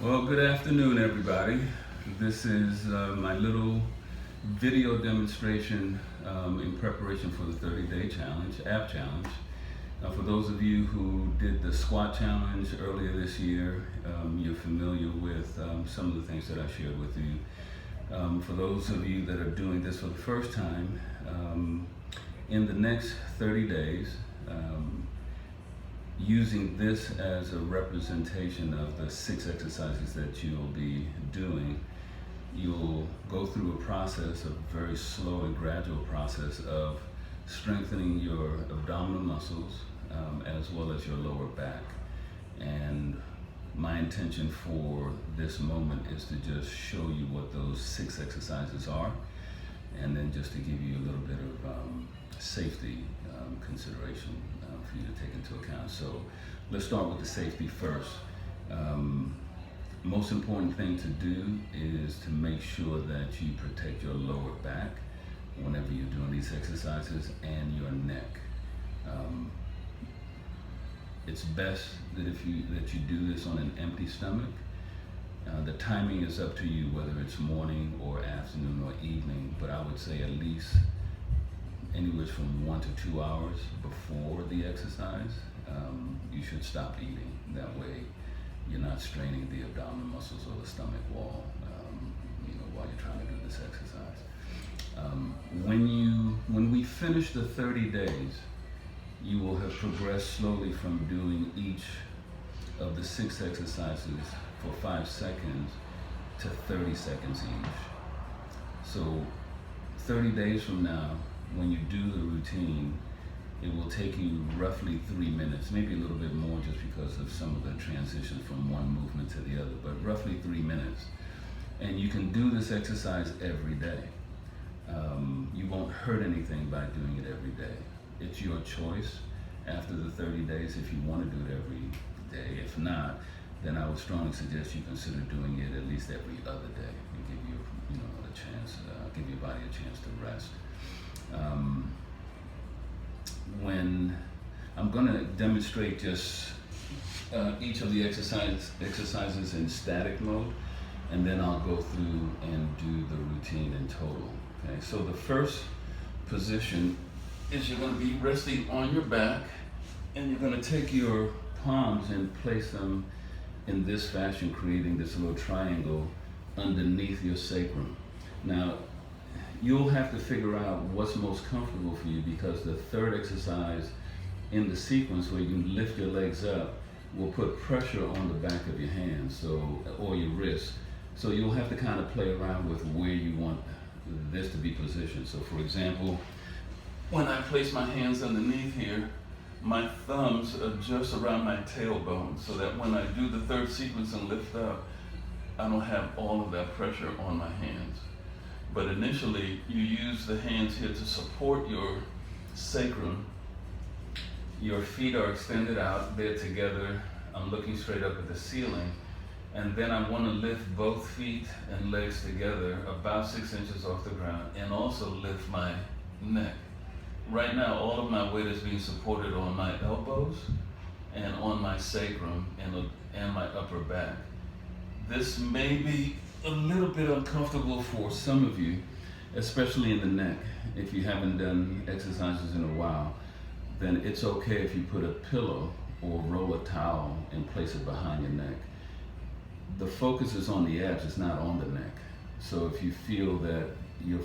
Well, good afternoon, everybody. This is my little video demonstration in preparation for the 30-day challenge, app challenge. For those of you who did the squat challenge earlier this year, you're familiar with some of the things that I shared with you. For those of you that are doing this for the first time, in the next 30 days, using this as a representation of the 6 exercises that you'll be doing, you'll go through a process, a very slow and gradual process of strengthening your abdominal muscles as well as your lower back. And my intention for this moment is to just show you what those 6 exercises are, and then just to give you a little bit of safety consideration for you to take into account. So let's start with the safety first. Most important thing to do is to make sure that you protect your lower back whenever you're doing these exercises, and your neck. It's best that you do this on an empty stomach. The timing is up to you, whether it's morning or afternoon or evening, but I would say at least anywhere from 1 to 2 hours before the exercise, you should stop eating. That way you're not straining the abdominal muscles or the stomach wall while you're trying to do this exercise. When we finish the 30 days, you will have progressed slowly from doing each of the 6 exercises for 5 seconds to 30 seconds each. So 30 days from now, when you do the routine, it will take you roughly 3 minutes, maybe a little bit more just because of some of the transitions from one movement to the other, but roughly 3 minutes. And you can do this exercise every day. You won't hurt anything by doing it every day. It's your choice after the 30 days if you want to do it every day. If not, then I would strongly suggest you consider doing it at least every other day and give you a chance, give your body a chance to rest. When I'm going to demonstrate just each of the exercises in static mode, and then I'll go through and do the routine in total. Okay, so the first position is you're going to be resting on your back, and you're going to take your palms and place them in this fashion, creating this little triangle underneath your sacrum. Now, you'll have to figure out what's most comfortable for you, because the third exercise in the sequence, where you can lift your legs up, will put pressure on the back of your hands or your wrists. So you'll have to kind of play around with where you want this to be positioned. So for example, when I place my hands underneath here, my thumbs are just around my tailbone, so that when I do the third sequence and lift up, I don't have all of that pressure on my hands. But initially, you use the hands here to support your sacrum. Your feet are extended out, they're together. I'm looking straight up at the ceiling. And then I want to lift both feet and legs together about 6 inches off the ground, and also lift my neck. Right now, all of my weight is being supported on my elbows and on my sacrum and my upper back. This may be a little bit uncomfortable for some of you, especially in the neck. If you haven't done exercises in a while, then it's okay if you put a pillow or roll a towel and place it behind your neck. The focus is on the abs, it's not on the neck. So if you feel that you're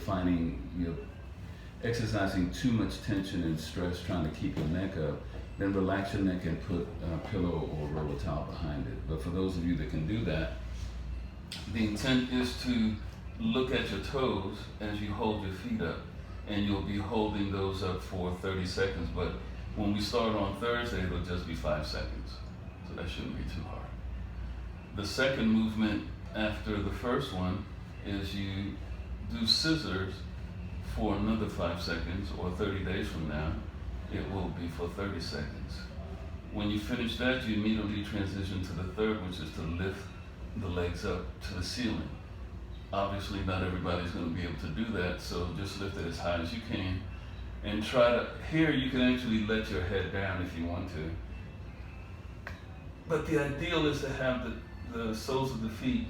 exercising too much tension and stress trying to keep your neck up, then relax your neck and put a pillow or roll a towel behind it. But for those of you that can do that, the intent is to look at your toes as you hold your feet up, and you'll be holding those up for 30 seconds. But when we start on Thursday, it'll just be 5 seconds. So that shouldn't be too hard. The second movement after the first one is you do scissors for another 5 seconds, or 30 days from now, it will be for 30 seconds. When you finish that, you immediately transition to the third, which is to lift the legs up to the ceiling. Obviously, not everybody's going to be able to do that, so just lift it as high as you can. And here you can actually let your head down if you want to. But the ideal is to have the soles of the feet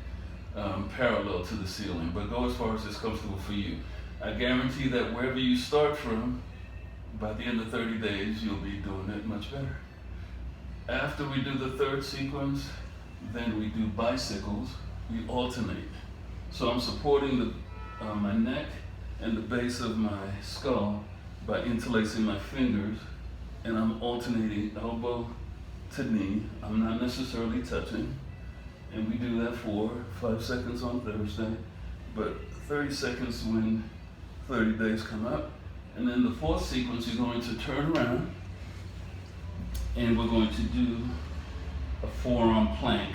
parallel to the ceiling, but go as far as is comfortable for you. I guarantee that wherever you start from, by the end of 30 days, you'll be doing it much better. After we do the third sequence, then we do bicycles. We alternate. So I'm supporting my neck and the base of my skull by interlacing my fingers, and I'm alternating elbow to knee. I'm not necessarily touching, and we do that for 5 seconds on Thursday, but 30 seconds when 30 days come up. And then the fourth sequence, you're going to turn around, and we're going to do a forearm plank.